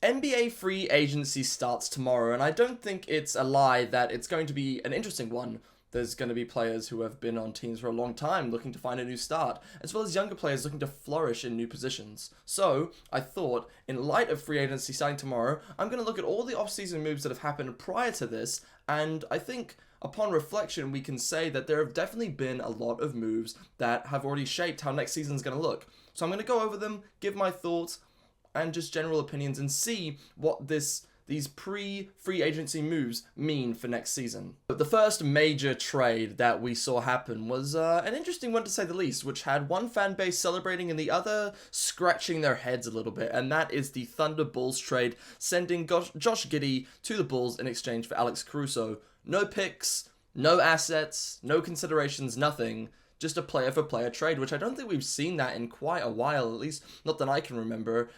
NBA free agency starts tomorrow, and I don't think it's a lie that it's going to be an interesting one. There's going to be players who have been on teams for a long time looking to find a new start, as well as younger players looking to flourish in new positions. So, I thought, in light of free agency starting tomorrow, I'm going to look at all the offseason moves that have happened prior to this, and I think upon reflection, we can say that there have definitely been a lot of moves that have already shaped how next season's going to look. So I'm going to go over them, give my thoughts, and just general opinions, and see what these pre-free agency moves mean for next season. But the first major trade that we saw happen was an interesting one to say the least, which had one fan base celebrating and the other scratching their heads a little bit, and that is the Thunder Bulls trade, sending Josh Giddey to the Bulls in exchange for Alex Caruso. No picks, no assets, no considerations, nothing. Just a player-for-player trade, which I don't think we've seen that in quite a while, at least not that I can remember,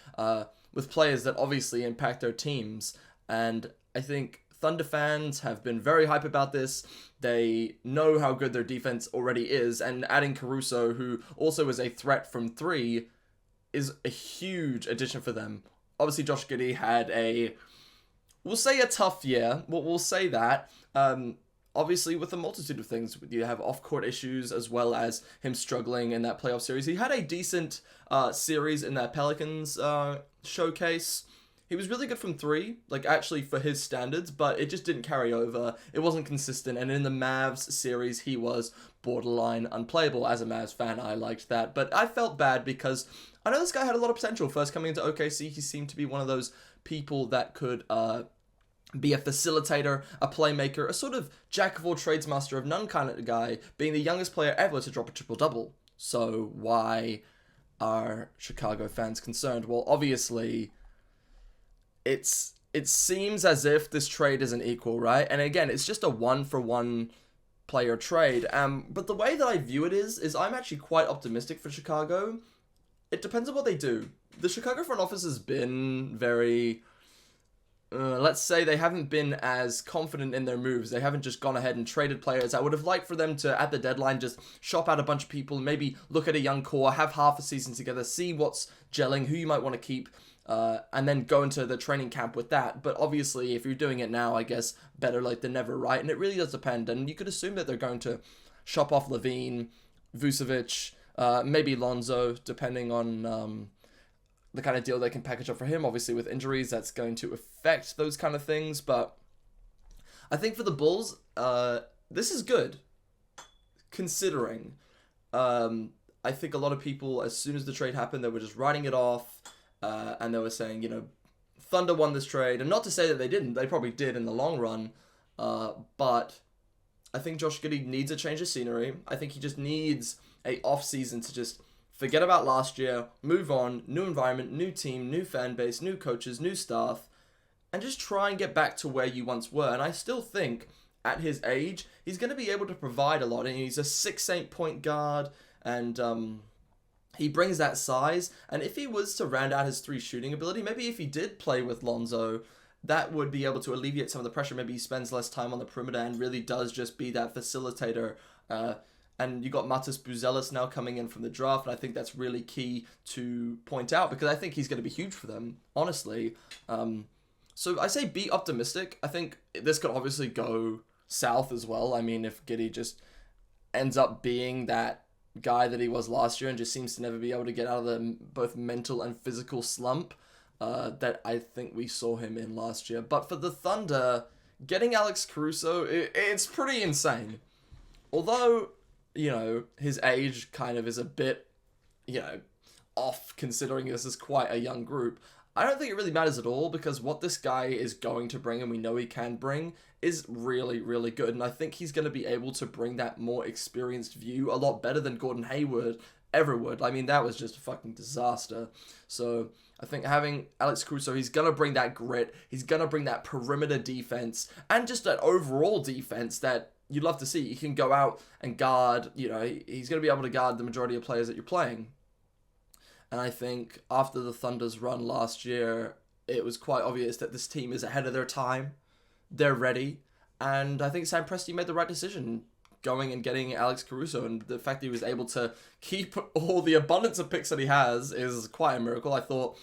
with players that obviously impact their teams. And I think Thunder fans have been very hype about this. They know how good their defense already is, and adding Caruso, who also is a threat from three, is a huge addition for them. Obviously, Josh Giddey had we'll say a tough year. We'll say that. Obviously, with a multitude of things, you have off-court issues as well as him struggling in that playoff series. He had a decent series in that Pelicans showcase. He was really good from three, like actually for his standards, but it just didn't carry over. It wasn't consistent, and in the Mavs series, he was borderline unplayable. As a Mavs fan, I liked that, but I felt bad because I know this guy had a lot of potential. First coming into OKC, he seemed to be one of those people that could be a facilitator, a playmaker, a sort of jack of all trades, master of none kind of guy, being the youngest player ever to drop a triple-double. So why are Chicago fans concerned? Well, obviously, it seems as if this trade isn't equal, right? And again, it's just a one-for-one player trade. But the way that I view it is I'm actually quite optimistic for Chicago. It depends on what they do. The Chicago front office has been very... let's say they haven't been as confident in their moves. They haven't just gone ahead and traded players. I would have liked for them to, at the deadline, just shop out a bunch of people, maybe look at a young core, have half a season together, see what's gelling, who you might want to keep, and then go into the training camp with that. But obviously, if you're doing it now, I guess better late than never, right? And it really does depend. And you could assume that they're going to shop off Levine, Vucevic, maybe Lonzo, depending on... the kind of deal they can package up for him. Obviously, with injuries, that's going to affect those kind of things. But I think for the Bulls, this is good, considering. I think a lot of people, as soon as the trade happened, they were just writing it off, and they were saying, Thunder won this trade. And not to say that they didn't. They probably did in the long run. But I think Josh Giddey needs a change of scenery. I think he just needs a off-season to just... forget about last year, move on, new environment, new team, new fan base, new coaches, new staff, and just try and get back to where you once were. And I still think, at his age, he's going to be able to provide a lot. And he's a 6'8" point guard, and he brings that size. And if he was to round out his three shooting ability, maybe if he did play with Lonzo, that would be able to alleviate some of the pressure. Maybe he spends less time on the perimeter and really does just be that facilitator. And you got Matas Buzelis now coming in from the draft, and I think that's really key to point out because I think he's going to be huge for them, honestly. So I say be optimistic. I think this could obviously go south as well. I mean, if Giddey just ends up being that guy that he was last year and just seems to never be able to get out of the both mental and physical slump that I think we saw him in last year. But for the Thunder, getting Alex Caruso, it's pretty insane. Although... his age kind of is a bit, off considering this is quite a young group. I don't think it really matters at all because what this guy is going to bring, and we know he can bring, is really, really good. And I think he's going to be able to bring that more experienced view a lot better than Gordon Hayward ever would. I mean, that was just a fucking disaster. So I think having Alex Caruso, he's going to bring that grit. He's going to bring that perimeter defense and just that overall defense that you'd love to see. You can go out and guard, he's going to be able to guard the majority of players that you're playing. And I think after the Thunder's run last year, it was quite obvious that this team is ahead of their time. They're ready. And I think Sam Presti made the right decision going and getting Alex Caruso, and the fact that he was able to keep all the abundance of picks that he has is quite a miracle. I thought,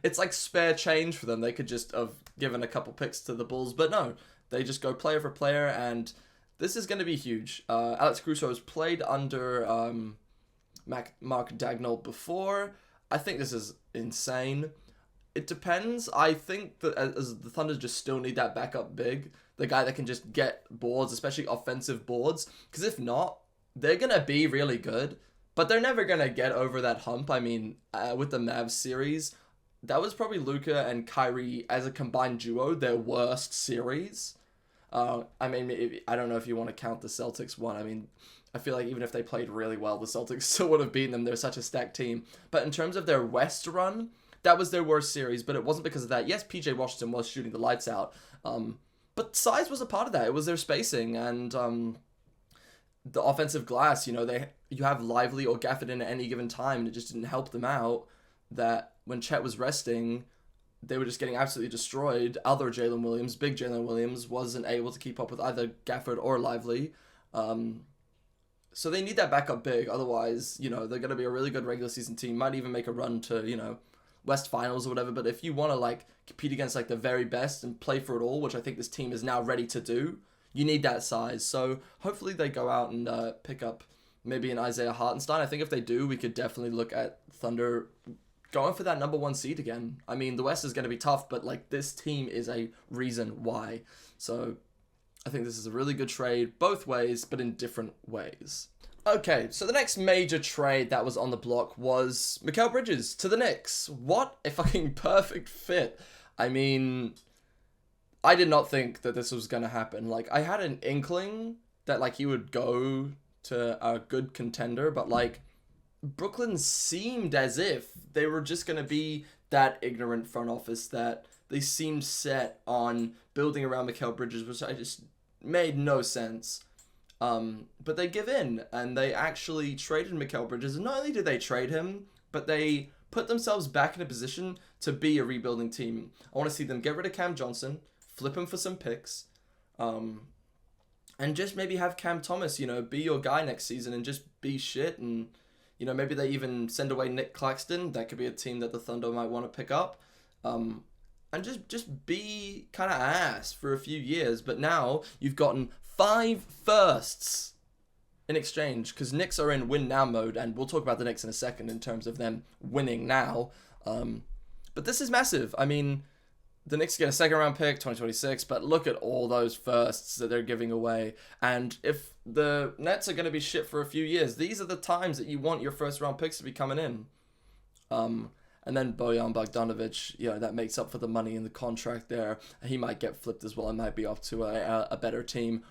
it's like spare change for them. They could just have given a couple picks to the Bulls, but no, they just go player for player, and this is going to be huge. Alex Caruso has played under Mark Daigneault before. I think this is insane. It depends. I think that as the Thunder just still need that backup big, the guy that can just get boards, especially offensive boards. Because if not, they're going to be really good, but they're never going to get over that hump. I mean, with the Mavs series, that was probably Luka and Kyrie as a combined duo, their worst series. I don't know if you want to count the Celtics one. I mean, I feel like even if they played really well, the Celtics still would have beaten them. They're such a stacked team. But in terms of their West run, that was their worst series, but it wasn't because of that. Yes, PJ Washington was shooting the lights out, but size was a part of that. It was their spacing and the offensive glass. You have Lively or Gafford in at any given time, and it just didn't help them out that when Chet was resting, they were just getting absolutely destroyed. Other Jalen Williams, big Jalen Williams, wasn't able to keep up with either Gafford or Lively. So they need that backup big. Otherwise, they're going to be a really good regular season team. Might even make a run to, West Finals or whatever. But if you want to, compete against, the very best and play for it all, which I think this team is now ready to do, you need that size. So hopefully they go out and pick up maybe an Isaiah Hartenstein. I think if they do, we could definitely look at Thunder going for that number 1 seed again. I mean, the West is going to be tough, but, this team is a reason why. So I think this is a really good trade, both ways, but in different ways. Okay, so the next major trade that was on the block was Mikal Bridges to the Knicks. What a fucking perfect fit. I mean, I did not think that this was going to happen. I had an inkling that, he would go to a good contender, but, Brooklyn seemed as if they were just going to be that ignorant front office that they seemed set on building around Mikal Bridges, which I just made no sense. But they give in, and they actually traded Mikal Bridges. And not only did they trade him, but they put themselves back in a position to be a rebuilding team. I want to see them get rid of Cam Johnson, flip him for some picks, and just maybe have Cam Thomas, be your guy next season and just be shit. And, maybe they even send away Nick Claxton. That could be a team that the Thunder might want to pick up. And just be kind of ass for a few years. But now you've gotten 5 firsts in exchange, because Knicks are in win now mode, and we'll talk about the Knicks in a second in terms of them winning now. But this is massive. I mean, the Knicks get a second round pick, 2026, but look at all those firsts that they're giving away. And if the Nets are going to be shit for a few years, these are the times that you want your first round picks to be coming in. And then Bojan Bogdanovic, that makes up for the money in the contract there. He might get flipped as well and might be off to a better team.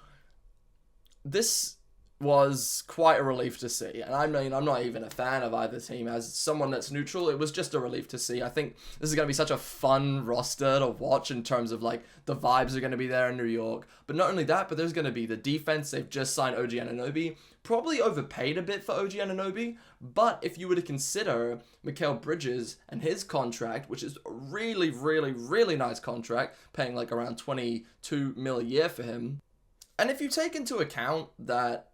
This was quite a relief to see. And I mean, I'm not even a fan of either team. As someone that's neutral, it was just a relief to see. I think this is going to be such a fun roster to watch in terms of the vibes are going to be there in New York. But not only that, but there's going to be the defense. They've just signed OG Anunoby. Probably overpaid a bit for OG Anunoby. But if you were to consider Mikal Bridges and his contract, which is a really, really, really nice contract, paying around $22 million a year for him. And if you take into account that,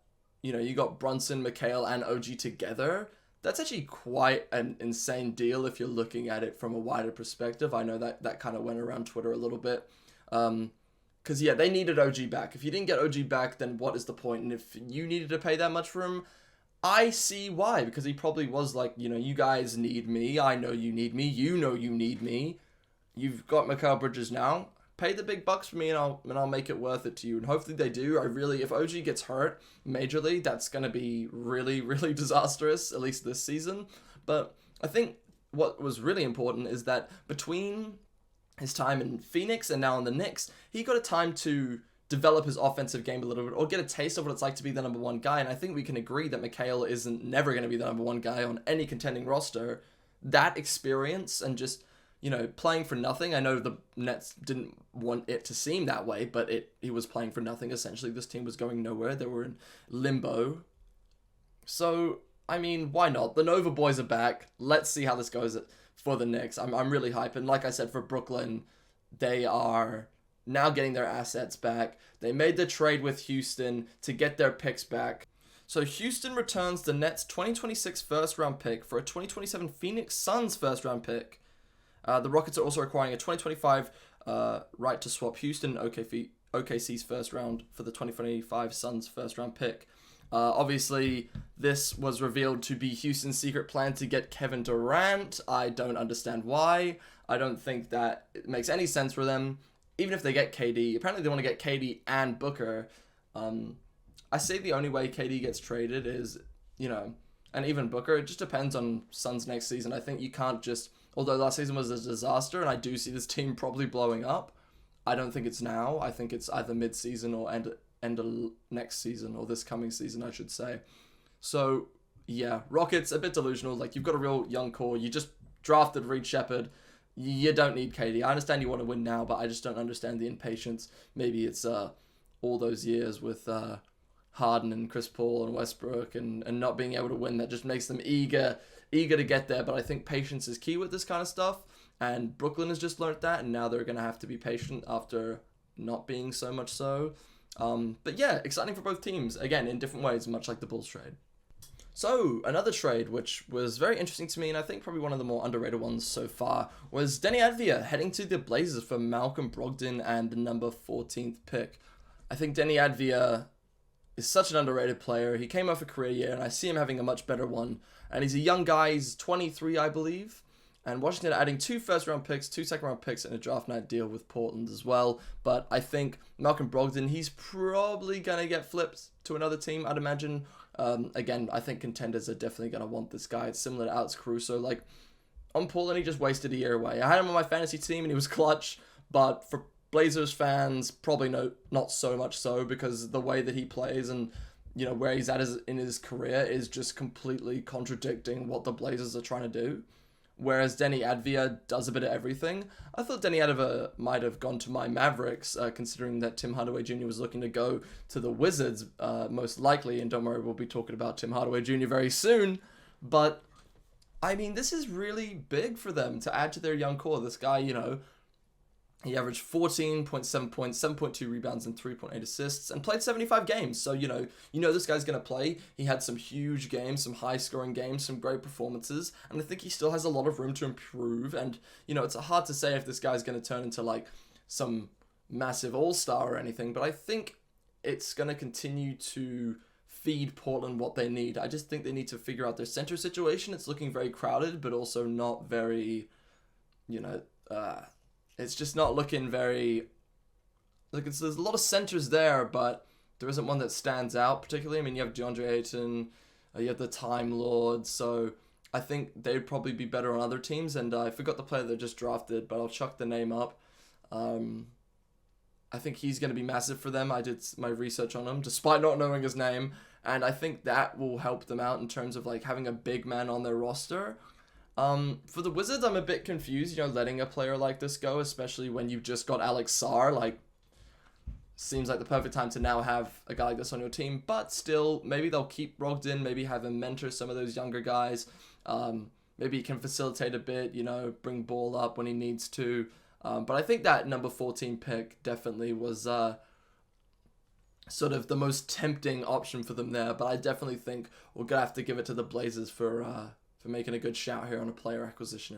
you got Brunson, Mikal, and OG together, that's actually quite an insane deal if you're looking at it from a wider perspective. I know that kind of went around Twitter a little bit. Because, they needed OG back. If you didn't get OG back, then what is the point? And if you needed to pay that much for him, I see why. Because he probably was you guys need me. I know you need me. You know you need me. You've got Mikal Bridges now. Pay the big bucks for me, and I'll make it worth it to you. And hopefully they do. If OG gets hurt majorly, that's going to be really, really disastrous, at least this season. But I think what was really important is that between his time in Phoenix and now in the Knicks, he got a time to develop his offensive game a little bit, or get a taste of what it's like to be the number 1 guy. And I think we can agree that Mikal isn't never going to be the number 1 guy on any contending roster. That experience and just playing for nothing. I know the Nets didn't want it to seem that way, but he was playing for nothing, essentially. This team was going nowhere. They were in limbo. So, I mean, why not? The Nova boys are back. Let's see how this goes for the Knicks. I'm really hyped. And like I said, for Brooklyn, they are now getting their assets back. They made the trade with Houston to get their picks back. So Houston returns the Nets' 2026 first-round pick for a 2027 Phoenix Suns first-round pick. The Rockets are also acquiring a 2025 right to swap Houston and OKC's first round for the 2025 Suns first-round pick. Obviously, this was revealed to be Houston's secret plan to get Kevin Durant. I don't understand why. I don't think that it makes any sense for them. Even if they get KD, apparently they want to get KD and Booker. I say the only way KD gets traded is, and even Booker, it just depends on Suns next season. I think you can't just, although last season was a disaster, and I do see this team probably blowing up, I don't think it's now. I think it's either mid-season or end of next season, or this coming season, I should say. So, yeah, Rockets, a bit delusional. Like, you've got a real young core. You just drafted Reed Shepherd. You don't need KD. I understand you want to win now, but I just don't understand the impatience. Maybe it's all those years with Harden and Chris Paul and Westbrook and not being able to win that just makes them eager to get there. But I think patience is key with this kind of stuff, and Brooklyn has just learned that, and now they're going to have to be patient after not being so much so. But yeah, exciting for both teams, again, in different ways, much like the Bulls trade. So, another trade which was very interesting to me, and I think probably one of the more underrated ones so far, was Deni Avdija heading to the Blazers for Malcolm Brogdon and the number 14th pick. I think Deni Avdija is such an underrated player. He came off a career year, and I see him having a much better one. And he's a young guy. He's 23, I believe. And Washington adding 2 first-round picks, 2 second-round picks, and a draft night deal with Portland as well. But I think Malcolm Brogdon, he's probably going to get flipped to another team, I'd imagine. Again, I think contenders are definitely going to want this guy. It's similar to Alex Caruso. Like, on Portland, he just wasted a year away. I had him on my fantasy team, and he was clutch. But for Blazers fans, probably not so much so, because the way that he plays and where he's at in his career is just completely contradicting what the Blazers are trying to do. Whereas Deni Avdija does a bit of everything. I thought Deni Avdija might have gone to my Mavericks, considering that Tim Hardaway Jr. was looking to go to the Wizards, most likely. And don't worry, we'll be talking about Tim Hardaway Jr. very soon. But, I mean, this is really big for them to add to their young core. This guy, he averaged 14.7 points, 7.2 rebounds, and 3.8 assists, and played 75 games. So, this guy's going to play. He had some huge games, some high-scoring games, some great performances, and I think he still has a lot of room to improve. And, it's hard to say if this guy's going to turn into, like, some massive all-star or anything, but I think it's going to continue to feed Portland what they need. I just think they need to figure out their center situation. It's looking very crowded, but also not very, it's just not looking very... there's a lot of centers there, but there isn't one that stands out particularly. I mean, you have DeAndre Ayton, you have the Time Lord, so I think they'd probably be better on other teams, and I forgot the player they just drafted, but I'll chuck the name up. I think he's going to be massive for them. I did my research on him, despite not knowing his name, and I think that will help them out in terms of like having a big man on their roster. For the Wizards, I'm a bit confused, letting a player like this go, especially when you've just got Alex Sarr. Like, seems like the perfect time to now have a guy like this on your team, but still, maybe they'll keep Brogdon, maybe have him mentor some of those younger guys. Maybe he can facilitate a bit, bring ball up when he needs to. But I think that number 14 pick definitely was sort of the most tempting option for them there, but I definitely think we're going to have to give it to the Blazers for making a good shout here on a player acquisition.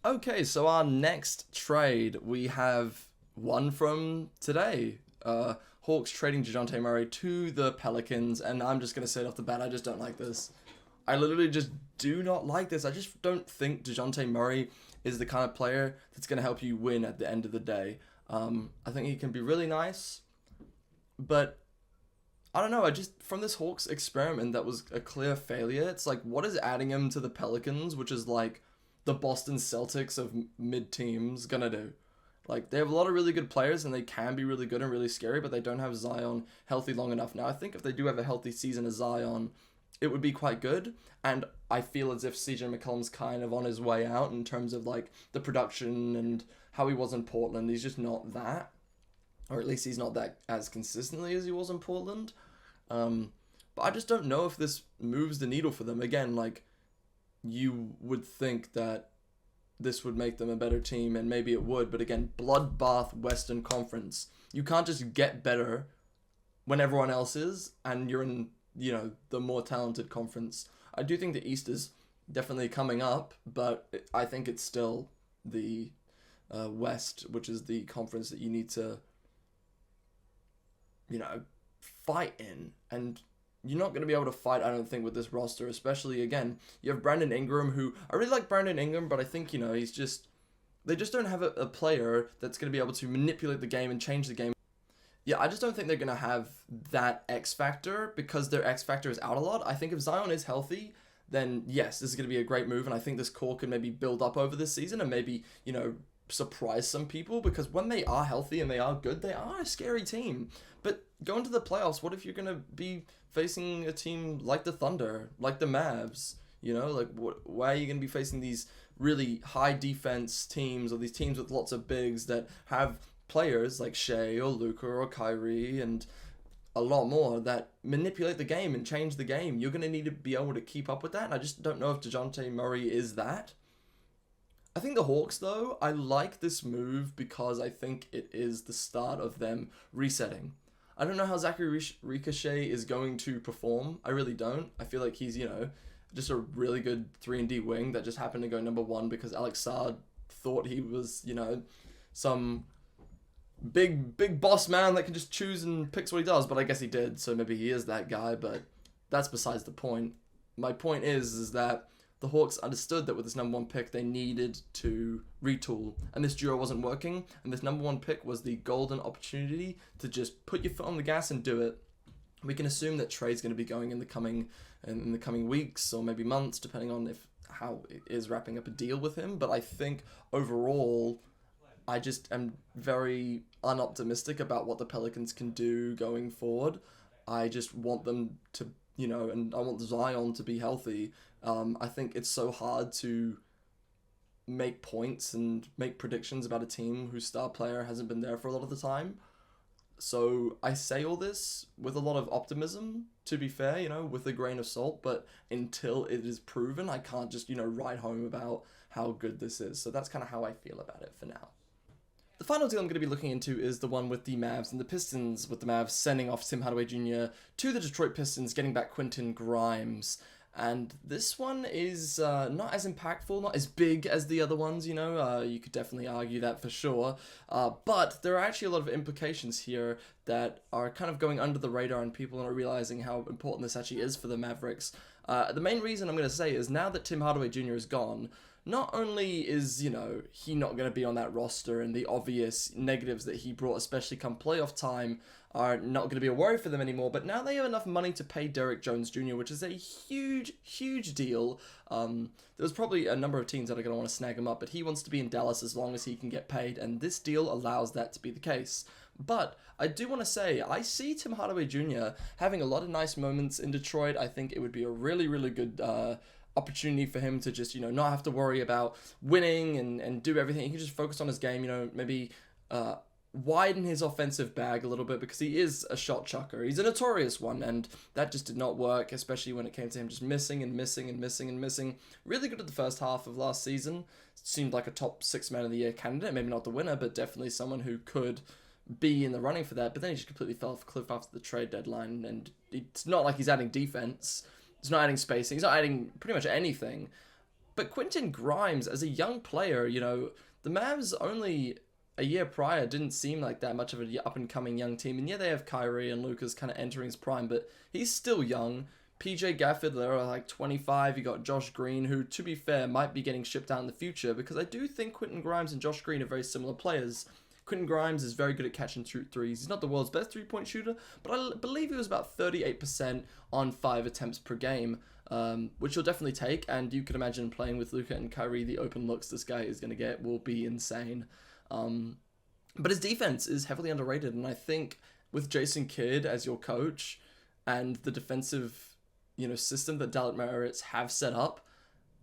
Okay, so our next trade, we have one from today. Hawks trading DeJounte Murray to the Pelicans, and I'm just going to say it off the bat, I just don't like this. I literally just do not like this. I just don't think DeJounte Murray is the kind of player that's going to help you win at the end of the day. I think he can be really nice, but I don't know, from this Hawks experiment that was a clear failure, it's like, what is adding him to the Pelicans, which is like the Boston Celtics of mid-teams, gonna do? Like, they have a lot of really good players, and they can be really good and really scary, but they don't have Zion healthy long enough. Now, I think if they do have a healthy season of Zion, it would be quite good, and I feel as if CJ McCollum's kind of on his way out in terms of, like, the production and how he was in Portland. He's just not that, or at least he's not that as consistently as he was in Portland. But I just don't know if this moves the needle for them. Again, like, you would think that this would make them a better team, and maybe it would, but again, bloodbath Western Conference. You can't just get better when everyone else is, and you're in, the more talented conference. I do think the East is definitely coming up, but I think it's still the West, which is the conference that you need to, fight in. And you're not going to be able to fight, I don't think, with this roster, especially, again, you have Brandon Ingram, who, I really like Brandon Ingram, but I think, he's just, they just don't have a player that's going to be able to manipulate the game and change the game. Yeah, I just don't think they're going to have that X factor, because their X factor is out a lot. I think if Zion is healthy, then yes, this is going to be a great move, and I think this core can maybe build up over this season and maybe, surprise some people, because when they are healthy and they are good, they are a scary team. But going to the playoffs, what if you're going to be facing a team like the Thunder, like the Mavs? Why are you going to be facing these really high defense teams, or these teams with lots of bigs that have players like Shea or Luka or Kyrie and a lot more that manipulate the game and change the game? You're going to need to be able to keep up with that, and I just don't know if DeJounte Murray is that. I think the Hawks, though, I like this move because I think it is the start of them resetting. I don't know how Zachary Ricochet is going to perform. I really don't. I feel like he's, just a really good 3-and-D wing that just happened to go number 1 because Alex Saad thought he was, some big boss man that can just choose and picks what he does, but I guess he did, so maybe he is that guy, but that's besides the point. My point is that the Hawks understood that with this number 1 pick, they needed to retool, and this duo wasn't working, and this number 1 pick was the golden opportunity to just put your foot on the gas and do it. We can assume that trade's going to be going in the coming weeks or maybe months, depending on how it is wrapping up a deal with him, but I think overall, I just am very unoptimistic about what the Pelicans can do going forward. I just want them to, and I want Zion to be healthy. I think it's so hard to make points and make predictions about a team whose star player hasn't been there for a lot of the time. So I say all this with a lot of optimism, to be fair, with a grain of salt, but until it is proven, I can't just, write home about how good this is. So that's kind of how I feel about it for now. The final deal I'm going to be looking into is the one with the Mavs and the Pistons, with the Mavs sending off Tim Hardaway Jr. to the Detroit Pistons, getting back Quentin Grimes. And this one is not as impactful, not as big as the other ones, you could definitely argue that for sure. But there are actually a lot of implications here that are kind of going under the radar, and people are realizing how important this actually is for the Mavericks. The main reason I'm going to say is now that Tim Hardaway Jr. is gone, not only is, he not going to be on that roster, and the obvious negatives that he brought, especially come playoff time, are not going to be a worry for them anymore, but now they have enough money to pay Derrick Jones Jr., which is a huge deal. There's probably a number of teams that are going to want to snag him up, but he wants to be in Dallas as long as he can get paid, and this deal allows that to be the case. But I do want to say, I see Tim Hardaway Jr. having a lot of nice moments in Detroit. I think it would be a really good opportunity for him to just, not have to worry about winning and do everything. He can just focus on his game, maybe widen his offensive bag a little bit, because he is a shot chucker. He's a notorious one, and that just did not work, especially when it came to him just missing. Really good at the first half of last season. Seemed like a top 6 man of the year candidate, maybe not the winner, but definitely someone who could be in the running for that. But then he just completely fell off a cliff after the trade deadline, and it's not like he's adding defense. He's not adding spacing. He's not adding pretty much anything. But Quentin Grimes, as a young player, the Mavs only a year prior didn't seem like that much of an up-and-coming young team. And yeah, they have Kyrie and Lucas kind of entering his prime, but he's still young. PJ Gafford, they're like 25. You got Josh Green, who, to be fair, might be getting shipped out in the future, because I do think Quentin Grimes and Josh Green are very similar players. Quentin Grimes is very good at catching threes. He's not the world's best three-point shooter, but I believe he was about 38% on 5 attempts per game, which you'll definitely take. And you can imagine playing with Luka and Kyrie, the open looks this guy is going to get will be insane. But his defense is heavily underrated, and I think with Jason Kidd as your coach and the defensive, system that Dallas Mavericks have set up,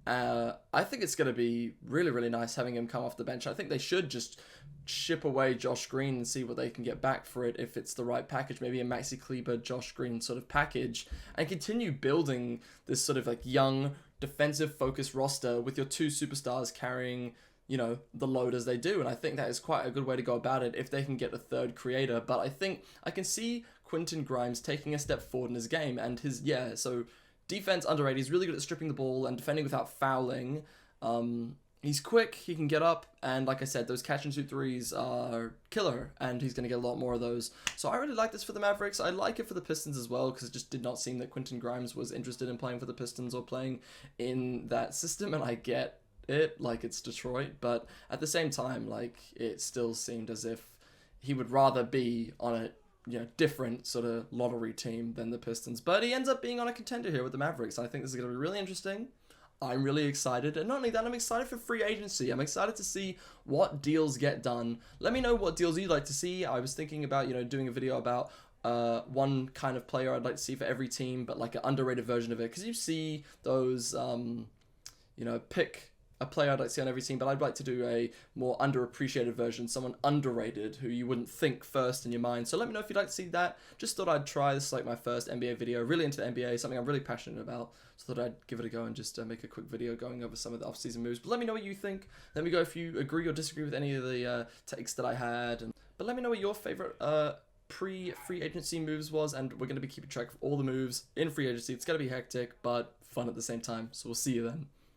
I think it's going to be really nice having him come off the bench. I think they should just ship away Josh Green and see what they can get back for it if it's the right package, maybe a Maxi Kleber, Josh Green sort of package, and continue building this sort of like young defensive focused roster with your 2 superstars carrying you know, the load as they do. And I think that is quite a good way to go about it if they can get a third creator. But I think I can see Quentin Grimes taking a step forward in his game. And his, yeah, so defense underrated. He's really good at stripping the ball and defending without fouling. He's quick, he can get up, and like I said, those catch and shoot threes are killer, and he's going to get a lot more of those. So I really like this for the Mavericks. I like it for the Pistons as well, because it just did not seem that Quentin Grimes was interested in playing for the Pistons or playing in that system, and I get it, like it's Detroit, but at the same time, like, it still seemed as if he would rather be on a, you know, different sort of lottery team than the Pistons. But he ends up being on a contender here with the Mavericks. I think this is going to be really interesting. I'm really excited, and not only that, I'm excited for free agency. I'm excited to see what deals get done. Let me know what deals you'd like to see. I was thinking about, you know, doing a video about one kind of player I'd like to see for every team, but like an underrated version of it, because you see those, you know, pick a player I'd like to see on every team, but I'd like to do a more underappreciated version, someone underrated who you wouldn't think first in your mind. So let me know if you'd like to see that. Just thought I'd try. This is like my first NBA video, really into the NBA, something I'm really passionate about. So thought I'd give it a go and just make a quick video going over some of the off-season moves. But let me know what you think. Let me know if you agree or disagree with any of the takes that I had. But let me know what your favorite pre-free agency moves was, and we're going to be keeping track of all the moves in free agency. It's going to be hectic, but fun at the same time. So we'll see you then.